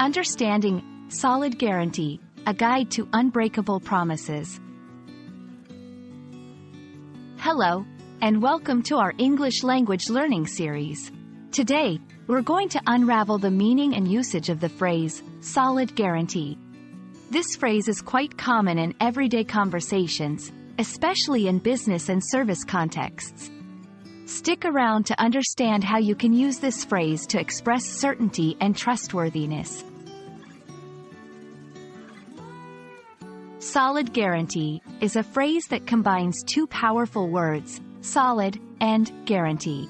Understanding Solid Guarantee, a guide to unbreakable promises. Hello, and welcome to our English language learning series. Today, we're going to unravel the meaning and usage of the phrase, solid guarantee. This phrase is quite common in everyday conversations, especially in business and service contexts. Stick around to understand how you can use this phrase to express certainty and trustworthiness. Solid guarantee is a phrase that combines two powerful words, solid and guarantee.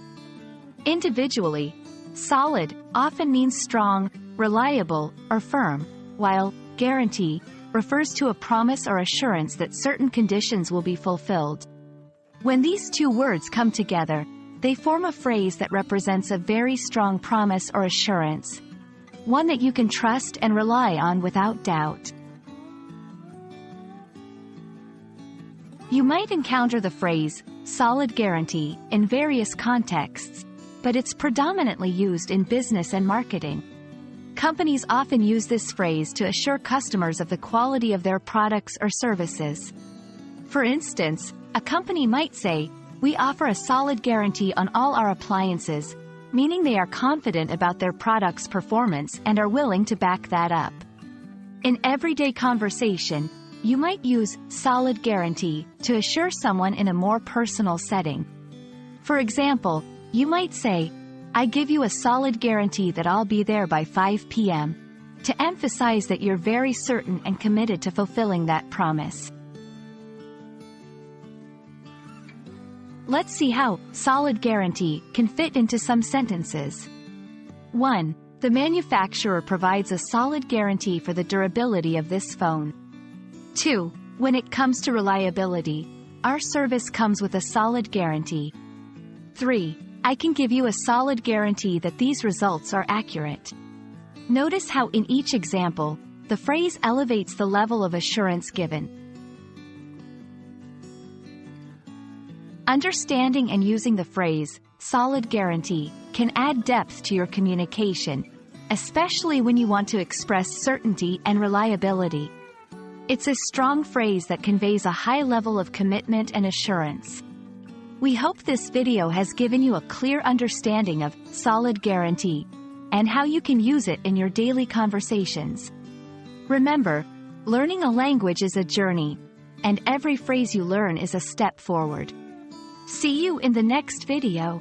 Individually, solid often means strong, reliable, or firm, while guarantee refers to a promise or assurance that certain conditions will be fulfilled. When these two words come together, they form a phrase that represents a very strong promise or assurance, one that you can trust and rely on without doubt. You might encounter the phrase, solid guarantee, in various contexts, but it's predominantly used in business and marketing. Companies often use this phrase to assure customers of the quality of their products or services. For instance, a company might say, "We offer a solid guarantee on all our appliances," meaning they are confident about their product's performance and are willing to back that up. In everyday conversation, you might use solid guarantee to assure someone in a more personal setting. For example, you might say, "I give you a solid guarantee that I'll be there by 5 p.m., to emphasize that you're very certain and committed to fulfilling that promise. Let's see how solid guarantee can fit into some sentences. 1. The manufacturer provides a solid guarantee for the durability of this phone. 2. When it comes to reliability, our service comes with a solid guarantee. 3. I can give you a solid guarantee that these results are accurate. Notice how in each example, the phrase elevates the level of assurance given. Understanding and using the phrase, solid guarantee, can add depth to your communication, especially when you want to express certainty and reliability. It's a strong phrase that conveys a high level of commitment and assurance. We hope this video has given you a clear understanding of solid guarantee and how you can use it in your daily conversations. Remember, learning a language is a journey, and every phrase you learn is a step forward. See you in the next video.